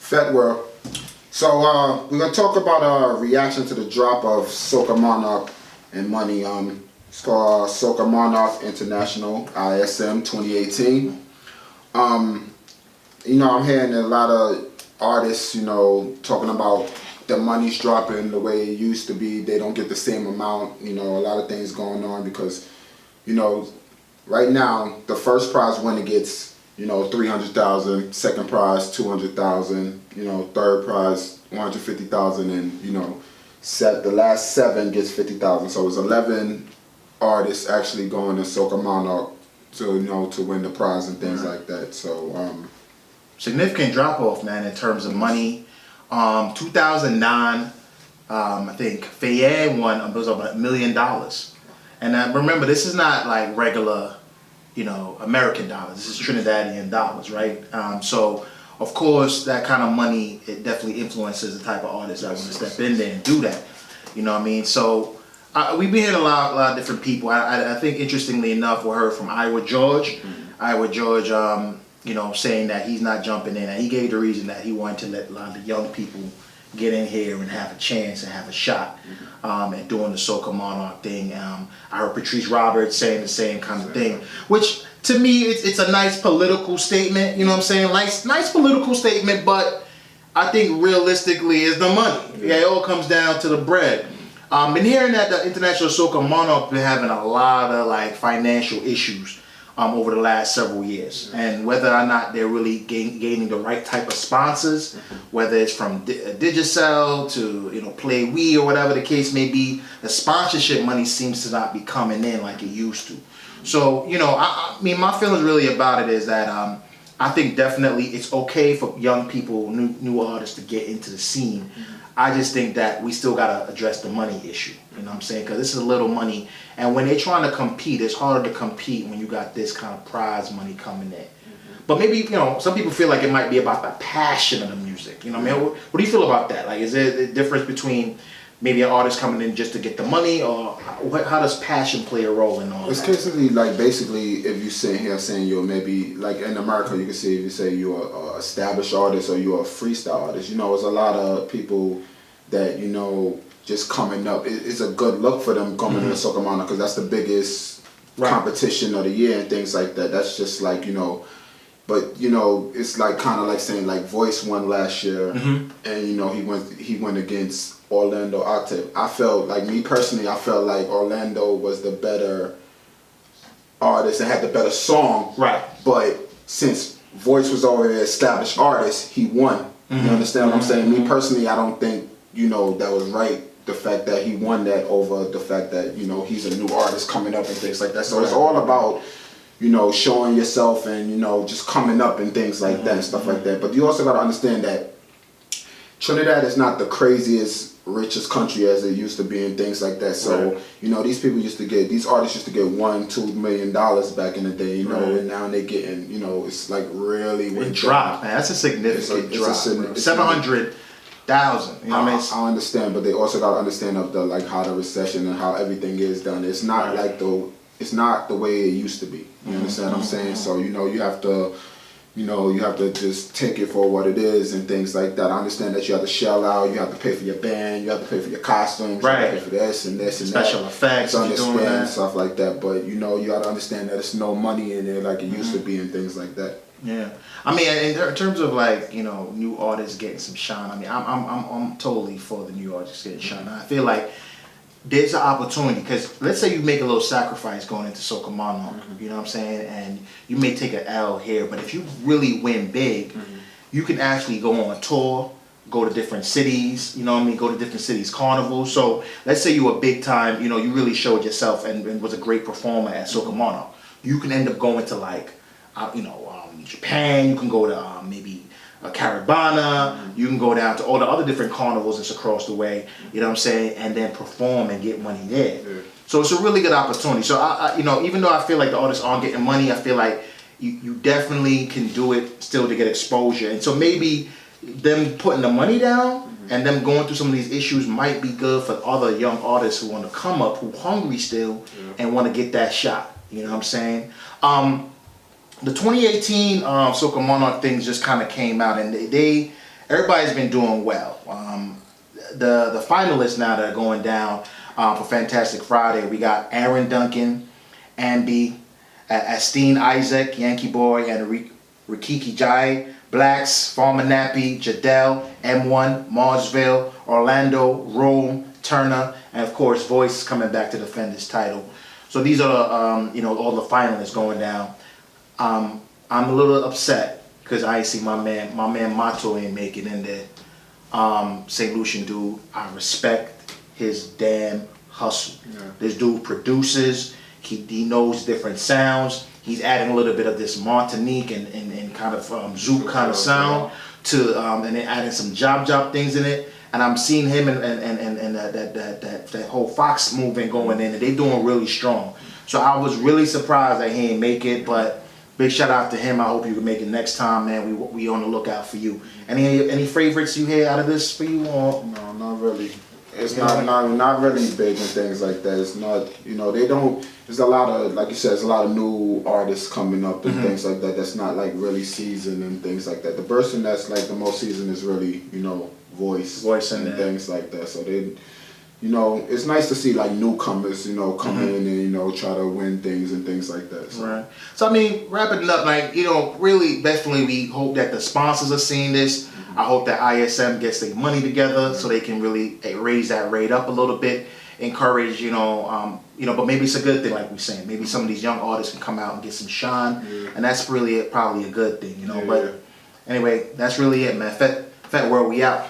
FeteWorld. So we're gonna talk about a reaction to the drop of Soca Monarch and money. It's called Soca Monarch International ISM 2018. I'm hearing a lot of artists, talking about the money's dropping the way it used to be. They don't get the same amount. A lot of things going on because, right now the first prize winner gets 300,000, second prize 200,000, third prize 150,000, and the last 7 gets 50,000. So it's 11 artists actually going to Soca Monarch to win the prize and things like that. So significant drop off, man, in terms of money. 2009, I think Fayette won it was about $1 million, and remember, this is not like regular American dollars. This is Trinidadian dollars, right? So, of course, that kind of money, it definitely influences the type of artists that want to step in there and do that. You know what I mean? So, we've been hearing a lot of different people. I think, interestingly enough, we heard from Iowa George. Iowa George, saying that he's not jumping in. And he gave the reason that he wanted to let a lot of the young people get in here and have a chance and have a shot at doing the Soca Monarch thing. I heard Patrice Roberts saying the same kind of thing, which to me it's a nice political statement. You know what I'm saying? Nice political statement, but I think realistically is the money. Yeah, it all comes down to the bread. Been hearing that the International Soca Monarch been having a lot of financial issues over the last several years, and whether or not they're really gaining the right type of sponsors, whether it's from Digicel to Play We or whatever the case may be, the sponsorship money seems to not be coming in like it used to. So I mean, my feelings really about it is that I think definitely it's okay for young people, new artists to get into the scene. I just think that we still gotta address the money issue. You know what I'm saying? Because this is a little money, and when they're trying to compete, it's harder to compete when you got this kind of prize money coming in. But maybe some people feel like it might be about the passion of the music. You know what I mean? What do you feel about that? Like, is there a difference between maybe an artist coming in just to get the money, or how does passion play a role in all it's that? basically basically if you sit here saying you're maybe like in America, you can see if you say you're an established artist or you're a freestyle artist. There's a lot of people that just coming up. It's a good look for them coming to the Soca Monarch because that's the biggest competition of the year and things like that. That's just but it's kind of like saying Voice won last year, and he went against Orlando Octave. I felt me personally, I felt like Orlando was the better artist and had the better song. Right. But since Voice was already an established artist, he won. You understand what I'm saying? Me personally, I don't think that was right. The fact that he won that over the fact that he's a new artist coming up and things like that. So it's all about showing yourself and just coming up and things like that and stuff like that. But you also got to understand that Trinidad is not the craziest, richest country as it used to be and things like that. So these people these artists used to get $1-2 million back in the day. And now they're getting it's really it dropped, man. That's a significant drop. 700,000. I understand, but they also got to understand of the how the recession and how everything is done. It's not it's not the way it used to be. You understand what I'm saying? So you have to you have to just take it for what it is and things like that. I understand that you have to shell out, you have to pay for your band, you have to pay for your costumes, you have to pay for this and this and special that. effects, understand stuff like that. But you got to understand that it's no money in there like it used to be and things like that. Yeah, I mean, in terms of new artists getting some shine. I mean, I'm totally for the new artists getting shine. I feel like there's an opportunity because let's say you make a little sacrifice going into Soca Monarch. You know what I'm saying? And you may take an L here, but if you really win big, you can actually go on a tour, go to different cities. You know what I mean? Go to different cities, carnivals. So let's say you were big time. You really showed yourself and was a great performer at Soca Monarch. You can end up going to Japan. You can go to maybe Carabana. You can go down to all the other different carnivals that's across the way. You know what I'm saying? And then perform and get money there. So it's a really good opportunity. So I even though I feel like the artists aren't getting money, I feel like you definitely can do it still to get exposure. And so maybe them putting the money down and them going through some of these issues might be good for other young artists who want to come up, who hungry still and want to get that shot. You know what I'm saying? The 2018 Soca Monarch things just kind of came out, and they everybody's been doing well. The finalists now that are going down for Fantastic Friday, we got Aaron Duncan, Ambi, Asteen Isaac, Yankee Boy, and Rikiki Jai, Blacks, Farmer Nappy, Jadell, M1, Marsville, Orlando, Rome, Turner, and of course Voice coming back to defend his title. So these are all the finalists going down. I'm a little upset because I ain't see my man Mato ain't make it in there. St. Lucian dude, I respect his damn hustle. Yeah. This dude produces, he knows different sounds. He's adding a little bit of this Martinique and kind of zouk kind of sound to and then adding some job things in it. And I'm seeing him and that whole Fox movement going in, and they doing really strong. So I was really surprised that he didn't make it, but big shout out to him. I hope you can make it next time, man. We on the lookout for you. Any favorites you hear out of this for you? Or? No, not really. It's not really big and things like that. It's not, they don't. There's a lot of, like you said, there's a lot of new artists coming up and things like that. That's not like really seasoned and things like that. The person that's like the most seasoned is really, Voice and things like that. So they, it's nice to see like newcomers, come in and try to win things and things like that. So. Right. So I mean, wrapping it up, like really, definitely, we hope that the sponsors are seeing this. I hope that ISM gets their money together so they can really raise that rate up a little bit. Encourage, but maybe it's a good thing, like we're saying. Maybe some of these young artists can come out and get some shine, and that's really probably a good thing, But anyway, that's really it, man. FeteWorld, we out.